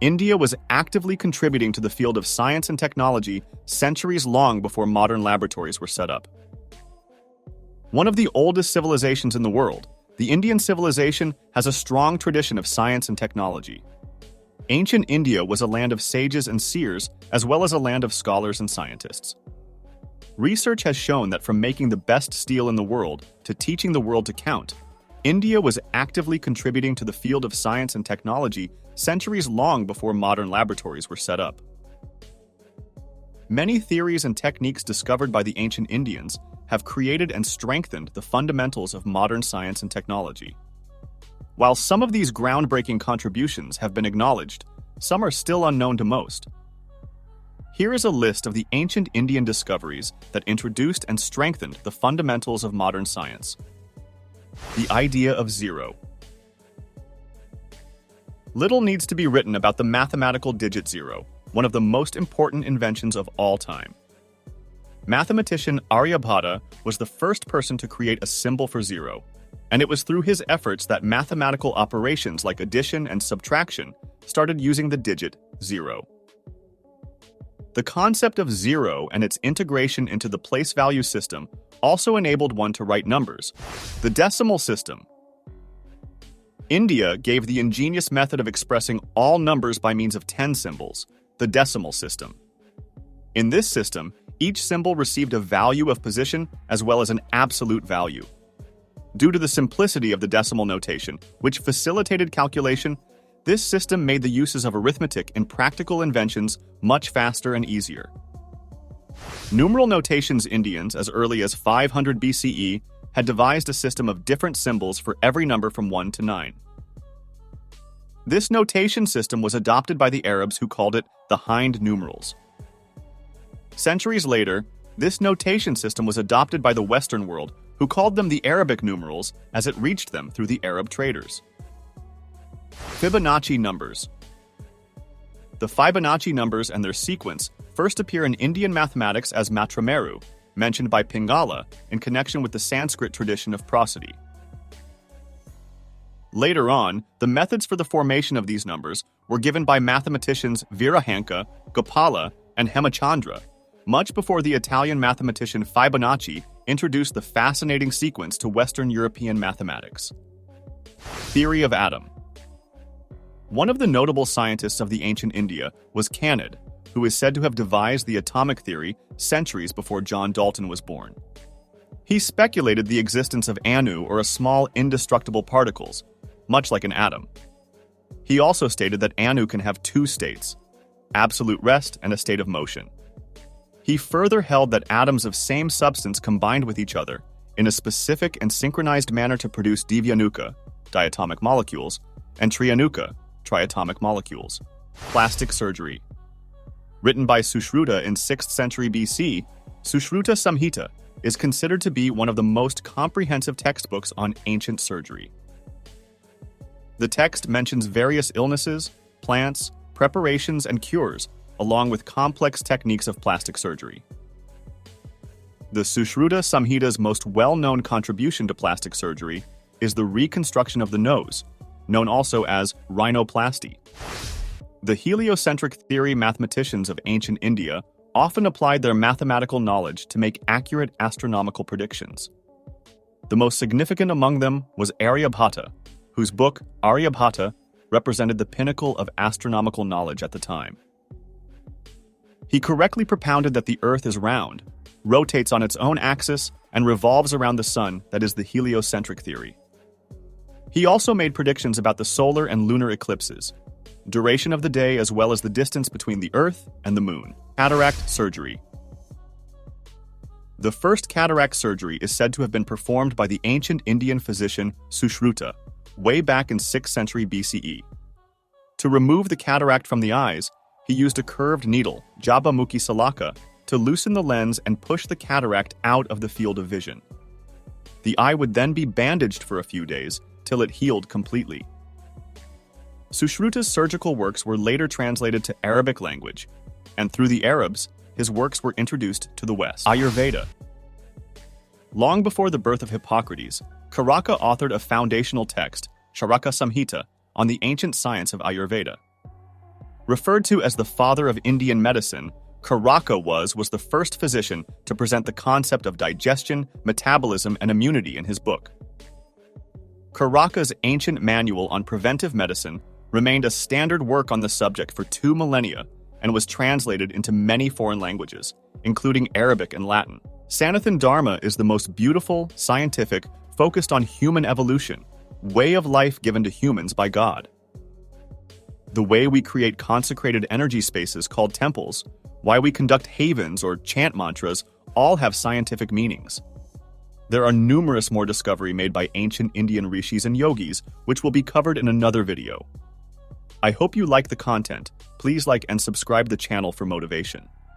India was actively contributing to the field of science and technology centuries long before modern laboratories were set up. One of the oldest civilizations in the world, the Indian civilization has a strong tradition of science and technology. Ancient India was a land of sages and seers, as well as a land of scholars and scientists. Research has shown that from making the best steel in the world to teaching the world to count, India was actively contributing to the field of science and technology centuries long before modern laboratories were set up. Many theories and techniques discovered by the ancient Indians have created and strengthened the fundamentals of modern science and technology. While some of these groundbreaking contributions have been acknowledged, some are still unknown to most. Here is a list of the ancient Indian discoveries that introduced and strengthened the fundamentals of modern science. The idea of zero. Little needs to be written about the mathematical digit zero, one of the most important inventions of all time. Mathematician Aryabhata was the first person to create a symbol for zero, and it was through his efforts that mathematical operations like addition and subtraction started using the digit zero. The concept of zero and its integration into the place value system also enabled one to write numbers, the decimal system. India gave the ingenious method of expressing all numbers by means of 10 symbols, the decimal system. In this system, each symbol received a value of position as well as an absolute value. Due to the simplicity of the decimal notation, which facilitated calculation, this system made the uses of arithmetic in practical inventions much faster and easier. Numeral notations Indians, as early as 500 BCE, had devised a system of different symbols for every number from 1 to 9. This notation system was adopted by the Arabs who called it the Hind numerals. Centuries later, this notation system was adopted by the Western world, who called them the Arabic numerals as it reached them through the Arab traders. Fibonacci numbers. The Fibonacci numbers and their sequence first appear in Indian mathematics as Matrameru, mentioned by Pingala in connection with the Sanskrit tradition of prosody. Later on, the methods for the formation of these numbers were given by mathematicians Virahanka, Gopala, and Hemachandra, much before the Italian mathematician Fibonacci introduced the fascinating sequence to Western European mathematics. Theory of atom. One of the notable scientists of the ancient India was Canid, who is said to have devised the atomic theory centuries before John Dalton was born. He speculated the existence of anu, or a small indestructible particles, much like an atom. He also stated that anu can have two states, absolute rest and a state of motion. He further held that atoms of same substance combined with each other in a specific and synchronized manner to produce divyanuka, diatomic molecules, and trianuka, triatomic molecules. Plastic surgery. Written by Sushruta in 6th century BC, Sushruta Samhita is considered to be one of the most comprehensive textbooks on ancient surgery. The text mentions various illnesses, plants, preparations, and cures, along with complex techniques of plastic surgery. The Sushruta Samhita's most well-known contribution to plastic surgery is the reconstruction of the nose, known also as rhinoplasty. The heliocentric theory mathematicians of ancient India often applied their mathematical knowledge to make accurate astronomical predictions. The most significant among them was Aryabhata, whose book, Aryabhata, represented the pinnacle of astronomical knowledge at the time. He correctly propounded that the Earth is round, rotates on its own axis, and revolves around the Sun, that is the heliocentric theory. He also made predictions about the solar and lunar eclipses, duration of the day as well as the distance between the Earth and the Moon. Cataract surgery. The first cataract surgery is said to have been performed by the ancient Indian physician Sushruta, way back in 6th century BCE. To remove the cataract from the eyes, he used a curved needle, Jabamukhi Salaka, to loosen the lens and push the cataract out of the field of vision. The eye would then be bandaged for a few days till it healed completely. Sushruta's surgical works were later translated to Arabic language, and through the Arabs, his works were introduced to the West. Ayurveda. Long before the birth of Hippocrates, Karaka authored a foundational text, Charaka Samhita, on the ancient science of Ayurveda. Referred to as the father of Indian medicine, Karaka was the first physician to present the concept of digestion, metabolism, and immunity in his book. Karaka's ancient manual on preventive medicine remained a standard work on the subject for 2 millennia and was translated into many foreign languages, including Arabic and Latin. Sanathan Dharma is the most beautiful, scientific, focused on human evolution, way of life given to humans by God. The way we create consecrated energy spaces called temples, why we conduct havens or chant mantras, all have scientific meanings. There are numerous more discoveries made by ancient Indian rishis and yogis, which will be covered in another video. I hope you like the content. Please like and subscribe the channel for motivation.